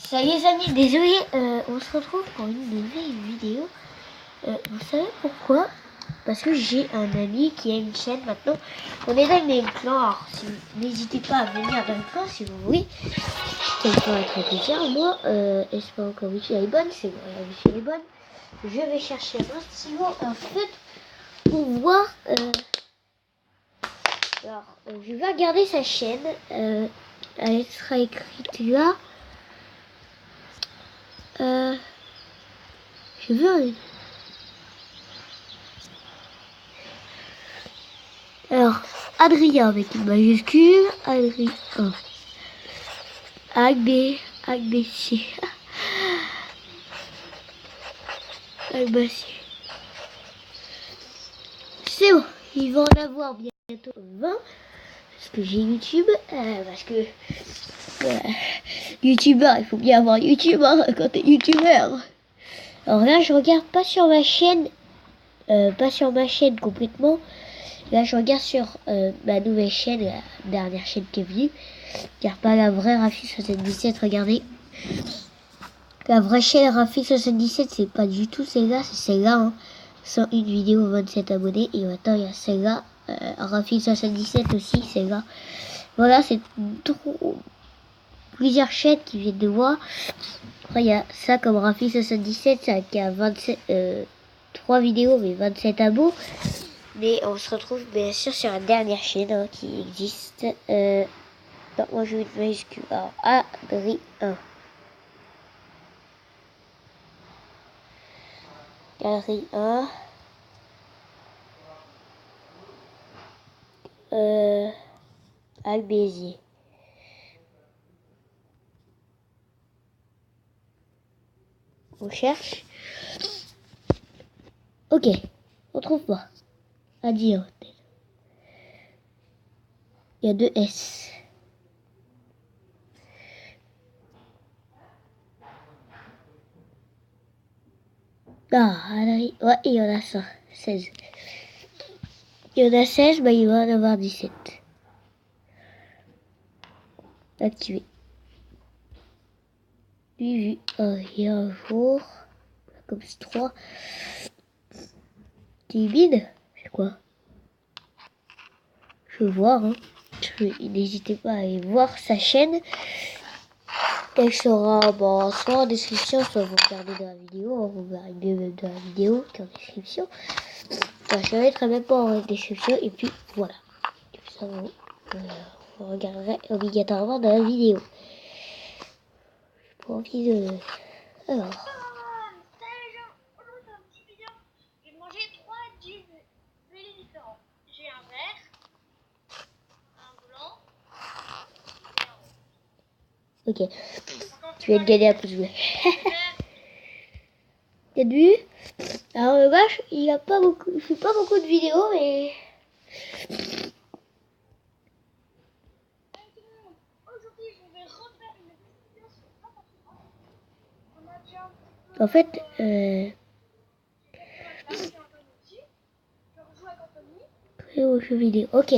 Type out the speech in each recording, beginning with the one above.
Salut les amis, désolé, on se retrouve pour une nouvelle vidéo. Vous savez pourquoi? Parce que j'ai un ami qui a une chaîne maintenant. On est dans le même clan, alors n'hésitez pas à venir dans le clan si vous voulez. Ça me ferait très plaisir. Moi, espérons que la wifi est bonne, c'est bon, la wifi est bonne. Je vais chercher un stylo, un feutre pour voir. Alors, je vais regarder sa chaîne. Elle sera écrite là. Je veux. Alors, Adrien avec une majuscule, Adrien ABC, ABC. C'est bon, il va en avoir bientôt 20. Parce que j'ai YouTube, parce que youtubeur, il faut bien avoir youtubeur quand t'es youtubeur. Alors là, je regarde pas sur ma chaîne, complètement. Là, je regarde sur ma nouvelle chaîne, la dernière chaîne qui est venue. Car pas la vraie Rafi77, regardez. La vraie chaîne Rafi77, c'est pas du tout celle-là, c'est celle-là. Hein. 101 vidéos, 27 abonnés. Et maintenant, il y a celle-là. Rafi77 aussi, celle-là. Voilà, c'est plusieurs chaînes qui viennent de moi. Après, il y a ça comme Rafi77, ça qui a 3 vidéos, mais 27 abos. Mais on se retrouve bien sûr sur la dernière chaîne hein, qui existe. Non, moi je vais une majuscule. Alors, Adrien. Adrien. Albézier. On cherche. Ok, on trouve pas. Adieu. Il y a 2 S. Ah, ouais, il y en a ça. 16. Il y en a 16, mais il va en avoir 17. Activé. Vu. Il y a un jour. Comme c'est 3. Timide. C'est quoi? Je veux voir. Hein. N'hésitez pas à aller voir sa chaîne. Elle sera soit en description, soit vous regardez dans la vidéo. Vous verrez mieux même dans la vidéo qu'en description. Enfin, je ne mettrai même pas en description. Et puis voilà. Ça, vous regarderez obligatoirement dans la vidéo. J'ai pas envie de. Alors. J'ai un vert, un blanc et un rouge. Ok. Tu vas te gagner un peu de jouer. T'as vu? Alors le vache, il fait pas beaucoup de vidéos, mais. En fait, aux jeux vidéo. Ok.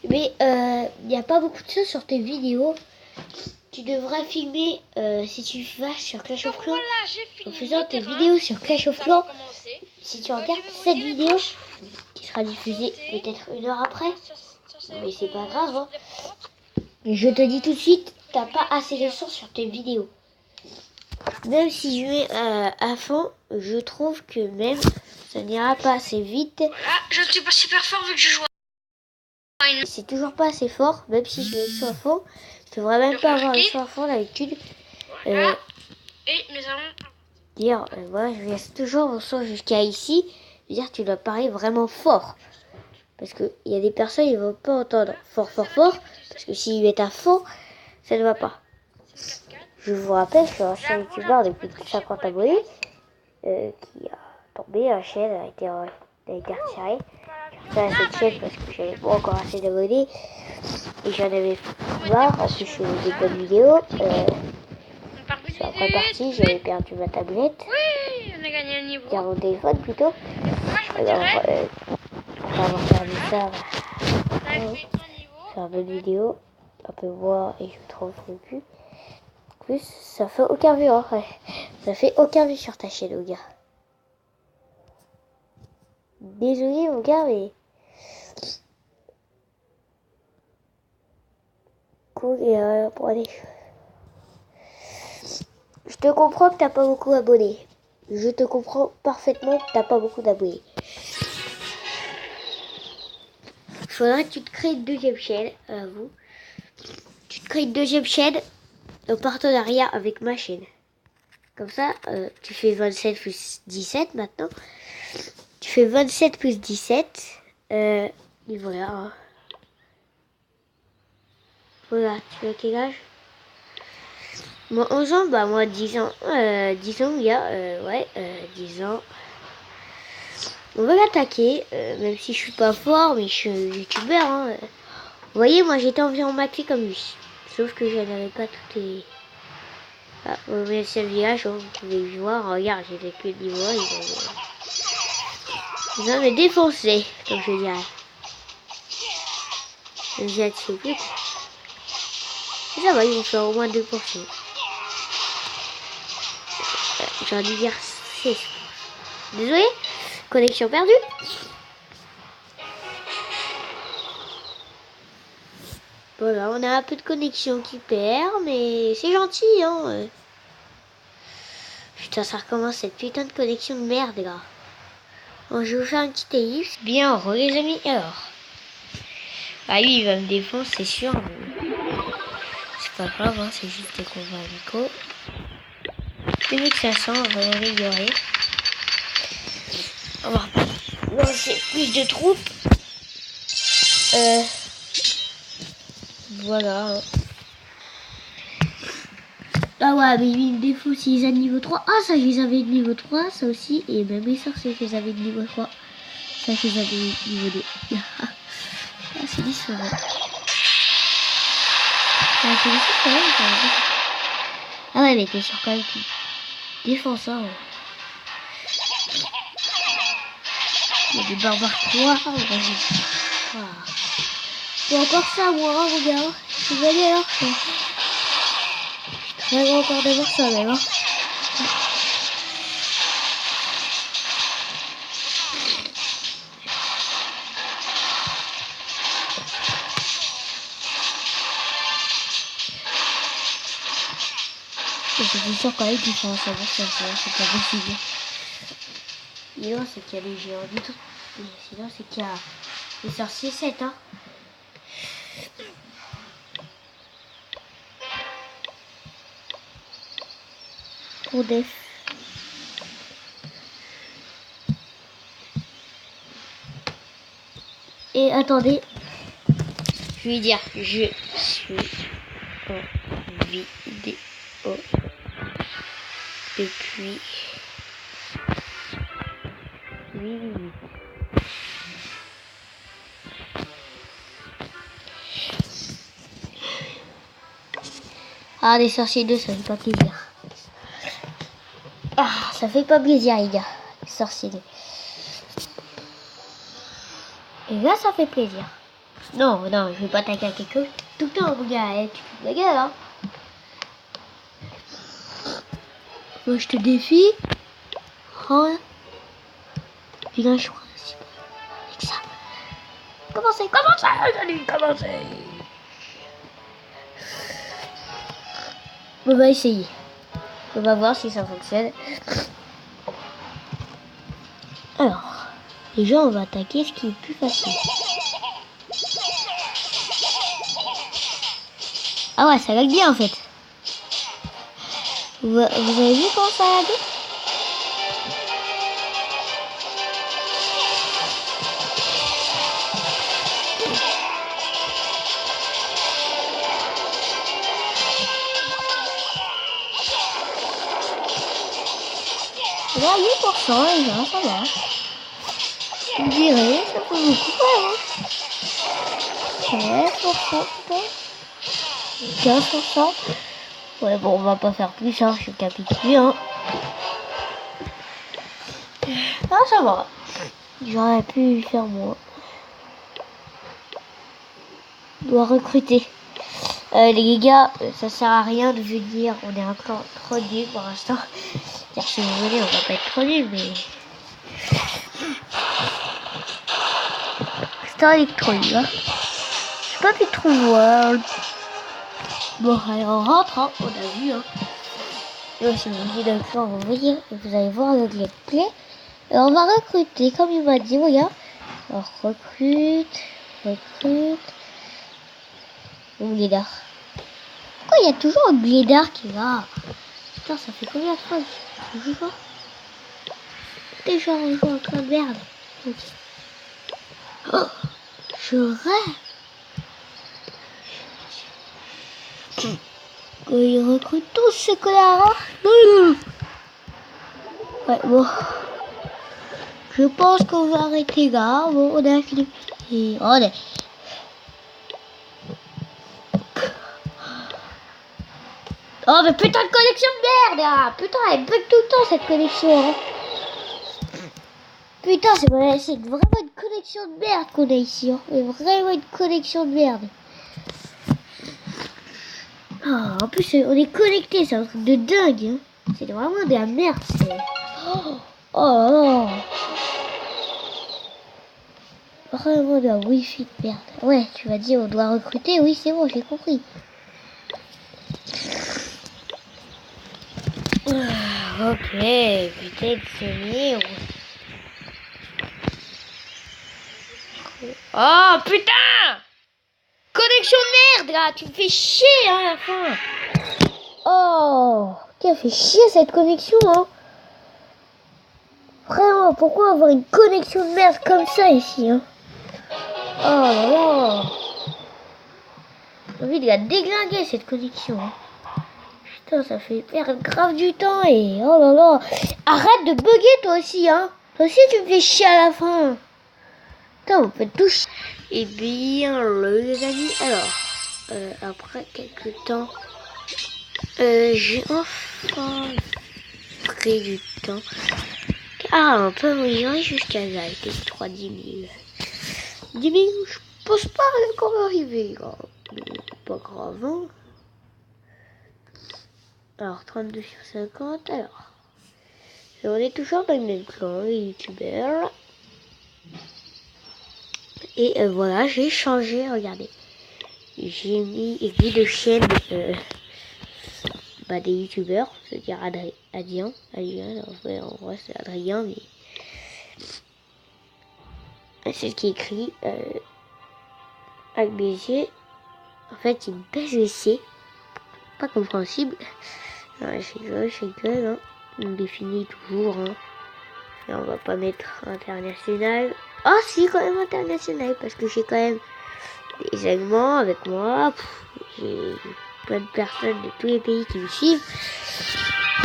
Mais il n'y a pas beaucoup de choses sur tes vidéos. Tu devrais filmer si tu vas sur Clash of Clans. En faisant tes vidéos sur Clash of Clans. Si tu regardes cette vidéo, qui sera diffusée peut-être 1 heure après. Mais c'est pas grave. Hein. Mais je te dis tout de suite, t'as pas assez de son sur tes vidéos. Même si je mets à fond, je trouve que même ça n'ira pas assez vite. Ah, je ne suis pas super fort vu que je joue à une... C'est toujours pas assez fort, même si je mets le son à fond. Je devrais même pas avoir le son à fond d'habitude. Voilà. Et nous allons... Dire, voilà, je laisse toujours mon son jusqu'à ici. Dire, tu dois parler vraiment fort. Parce qu'il y a des personnes, ils ne vont pas entendre fort. Parce que s'ils mettent à fond, ça ne va pas. Je vous rappelle, je suis un chien youtubeur depuis plus de 50 abonnés. Qui a tombé, la chaîne a été retirée. J'ai retiré cette chaîne parce que j'avais pas encore assez d'abonnés. Et j'en avais marre. En plus, je faisais des bonnes vidéos. Sur la première partie, j'avais perdu ma tablette. Oui, on a gagné un niveau. Car mon téléphone plutôt. Moi, je vous Alors, dirais... après avoir perdu ça, On a fait un niveau. faire d'autres vidéos. Un peu voir et je me trouve plus. En plus, ça fait aucun vue, hein. Ouais. Ça fait aucun vue sur ta chaîne, mon gars. Désolé, mon gars, mais... Cool, et pour aller... Je te comprends que t'as pas beaucoup d'abonnés. Je te comprends parfaitement que t'as pas beaucoup d'abonnés. Faudrait que tu te crées une deuxième chaîne, vous. Tu te crées une deuxième chaîne en partenariat avec ma chaîne. Comme ça, tu fais 27 plus 17 maintenant. Tu fais 27 plus 17. Et voilà. Hein. Voilà, tu as quel âge? Moi 11 ans, bah moi 10 ans. 10 ans, il y a, ouais, 10 ans. On va l'attaquer, même si je suis pas fort, mais je suis youtubeur. Hein. Vous voyez, moi j'étais environ maxé comme lui. Sauf que je n'avais pas toutes les... Ah, au seul village, vous pouvez voir, regarde, j'ai que le niveau, ils ont me défoncé, comme je dirais. J'ai attiré plus. Et ça va, ils vont faire au moins 2%. J'aurais dû dire 6. Désolé, connexion perdue. Voilà, on a un peu de connexion qui perd, mais c'est gentil, hein. Putain, ça recommence cette putain de connexion de merde, là. Bon, je vais vous faire un petit TX. Bien heureux, les amis. Alors. Ah oui, il va me défoncer, c'est sûr. C'est pas grave, hein, c'est juste des combats amicaux. 2500, on va l'améliorer. On va lancer plus de troupes. Voilà. Ah ouais, mais il me défaut si les a de niveau 3. Ah, ça, je les avais de niveau 3, ça aussi. Et même les sorciers, je les avais de niveau 3. Ça, je les avais de niveau 2. Ah, c'est différent. Ah, c'est différent quand même. Ah ouais, mais t'es sûr quand même qu'il défend ça. Ouais. Il y a des barbares 3. Oh, vas-y. Ah. C'est encore ça, moi, hein, mon gars. C'est gagné, alors. Je rêve encore de voir ça, même. Hein. C'est sûr quand même qu'il faut en savoir ça, c'est pas possible. Sinon, c'est qu'il y a les géants du tout. Et sinon, c'est qu'il y a les sorciers 7, hein. Pour def. Et attendez, je vais dire, je suis en vidéo depuis 8 minutes. Ah, les sorciers 2, ça fait pas plaisir. Ah, ça fait pas plaisir, les gars. Les sorciers 2. Et là, ça fait plaisir. Non, non, je vais pas attaquer à quelqu'un tout le temps, regarde, tu fous de la gueule, hein. Moi, je te défie. Oh. Viens, je crois, c'est bon. Avec ça. Commencez. Allez, commencez. On va essayer. On va voir si ça fonctionne. Alors, déjà, on va attaquer ce qui est plus facile. Ah ouais, ça lag bien en fait. Vous avez vu comment ça lag? Là, 8%, les gars, ça va. Vous direz, ça peut beaucoup faire. 13%, peut-être. 15%. Ouais, bon, on va pas faire plus, hein, je capitule, hein. Ah, ça va. J'aurais pu faire moins. Je dois recruter. Les gars, ça sert à rien de venir. On est encore trop nuls pour l'instant. C'est-à-dire, si vous venez, on va pas être trop nuls, mais... C'est un électronique, hein. J'ai pas pu trop voir. Bon, allez, on rentre, hein. On a vu, hein. Et si vous dites d'accord, vous allez voir le gameplay. Et on va recruter, comme il m'a dit, regarde. Alors, recrute. Mon blédard. Pourquoi il y a toujours un blédard qui est là? Putain, ça fait combien de fois que je joue pas? Déjà, on joue en train de merde. Okay. Oh, je rêve. Ils recrutent tous ces connards. Ouais, bon. Je pense qu'on va arrêter là. Bon, on a fini. Et on est... Oh, mais putain de connexion de merde là. Putain, elle bug tout le temps cette connexion. Hein. Putain, c'est vraiment une connexion de merde qu'on a ici. Hein. C'est vraiment une connexion de merde. Oh, en plus, on est connecté, c'est un truc de dingue. Hein. C'est vraiment de la merde. Oh. Vraiment de la wifi de merde. Ouais, tu vas dire on doit recruter. Oui, c'est bon, j'ai compris. Ok, putain de sonner. Oh putain! Connexion de merde là, tu me fais chier hein, à la fin. Oh, qui a fait chier cette connexion hein. Vraiment, pourquoi avoir une connexion de merde comme ça ici hein? Oh là là. J'ai envie de la déglinguer cette connexion hein. Putain, ça fait perdre grave du temps et oh là là. Arrête de bugger toi aussi hein. Toi aussi tu me fais chier à la fin. Putain, on peut tout chier. Eh bien, les amis, alors, après quelques temps, j'ai enfin pris du temps. Ah, on peut mourir jusqu'à là, il était 10 000. 10 000, je pense pas encore arriver, là. Mais pas grave, hein. Alors, 32 sur 50, alors. On est toujours dans le même clan, les youtubeurs. Et voilà, j'ai changé, regardez. J'ai mis écrit de chaîne des youtubeurs, c'est-à-dire Adrien, en vrai c'est Adrien, mais c'est ce qui est écrit avec des yeux. En fait, il baisse le C, pas compréhensible. Je rigole, hein. On définit toujours, hein. Et on va pas mettre international. Ah si, quand même international, parce que j'ai quand même des Allemands avec moi. J'ai plein de personnes de tous les pays qui me suivent.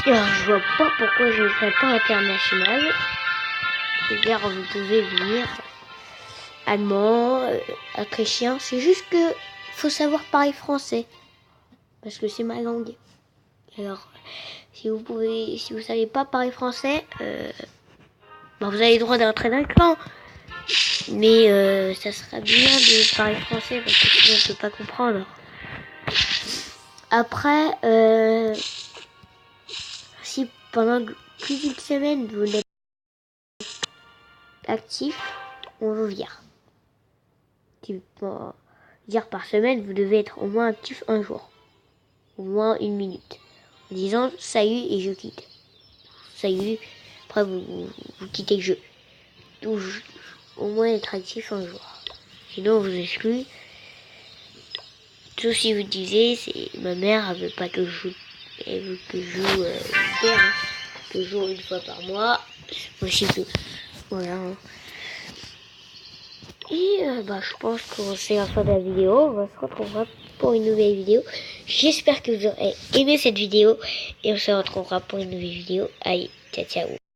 Alors, je vois pas pourquoi je ne serais pas international. C'est-à-dire, vous pouvez venir allemand, autrichien. C'est juste que faut savoir parler français. Parce que c'est ma langue. Alors, si vous savez pas parler français, vous avez le droit d'entrer dans le clan. Mais ça sera bien de parler français parce que sinon on peut pas comprendre. Après, si pendant plus d'une semaine vous n'êtes actif, on vous vire. Dire par semaine, vous devez être au moins actif un jour. Au moins 1 minute. En disant salut et je quitte. Salut, après vous quittez le jeu. Donc, au moins être actif un jour. Sinon on vous exclut. Sauf si vous disiez, c'est ma mère, elle veut pas que je joue. Elle veut que je joue que je joue une fois par mois. C'est possible. Voilà. Et je pense que c'est la fin de la vidéo. On va se retrouvera pour une nouvelle vidéo. J'espère que vous aurez aimé cette vidéo. Et on se retrouvera pour une nouvelle vidéo. Allez, ciao ciao.